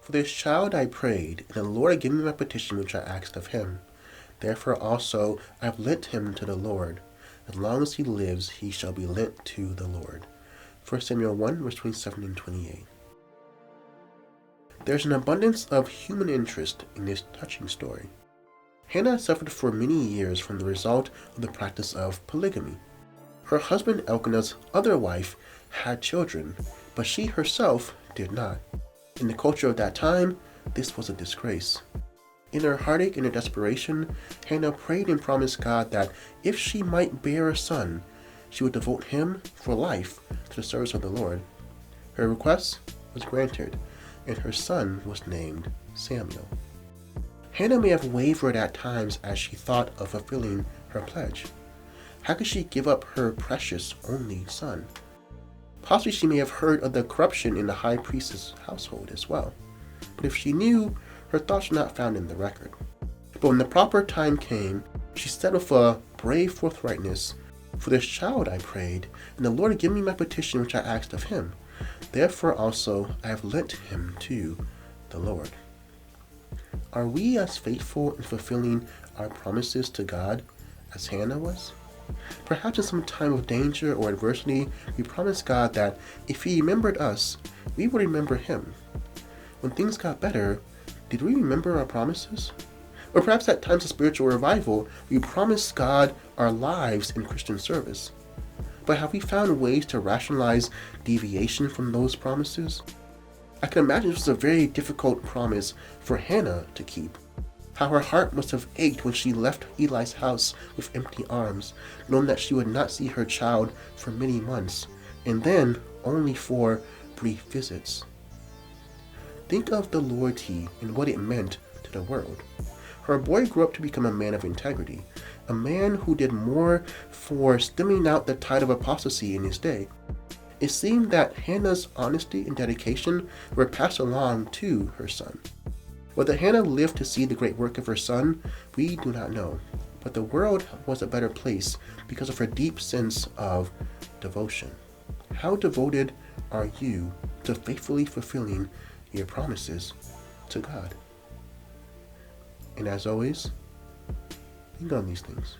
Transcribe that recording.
For this child I prayed, and the Lord gave me my petition which I asked of him. Therefore also I have lent him to the Lord. As long as he lives, he shall be lent to the Lord. 1 Samuel 1, verse 27 and 28. There's an abundance of human interest in this touching story. Hannah suffered for many years from the result of the practice of polygamy. Her husband Elkanah's other wife had children, but she herself did not. In the culture of that time, this was a disgrace. In her heartache and her desperation, Hannah prayed and promised God that if she might bear a son, she would devote him for life to the service of the Lord. Her request was granted, and her son was named Samuel. Hannah may have wavered at times as she thought of fulfilling her pledge. How could she give up her precious only son? Possibly she may have heard of the corruption in the high priest's household as well. But if she knew, her thoughts were not found in the record. But when the proper time came, she said with a brave forthrightness, "For this child I prayed, and the Lord gave me my petition which I asked of him. Therefore also I have lent him to the Lord." Are we as faithful in fulfilling our promises to God as Hannah was? Perhaps in some time of danger or adversity, we promised God that if He remembered us, we would remember Him. When things got better, did we remember our promises? Or perhaps at times of spiritual revival, we promised God our lives in Christian service. But have we found ways to rationalize deviation from those promises? I can imagine this was a very difficult promise for Hannah to keep. How her heart must have ached when she left Eli's house with empty arms, knowing that she would not see her child for many months, and then only for brief visits. Think of the loyalty and what it meant to the world. Her boy grew up to become a man of integrity, a man who did more for stemming out the tide of apostasy in his day. It seemed that Hannah's honesty and dedication were passed along to her son. Whether Hannah lived to see the great work of her son, we do not know. But the world was a better place because of her deep sense of devotion. How devoted are you to faithfully fulfilling your promises to God? And as always, think on these things.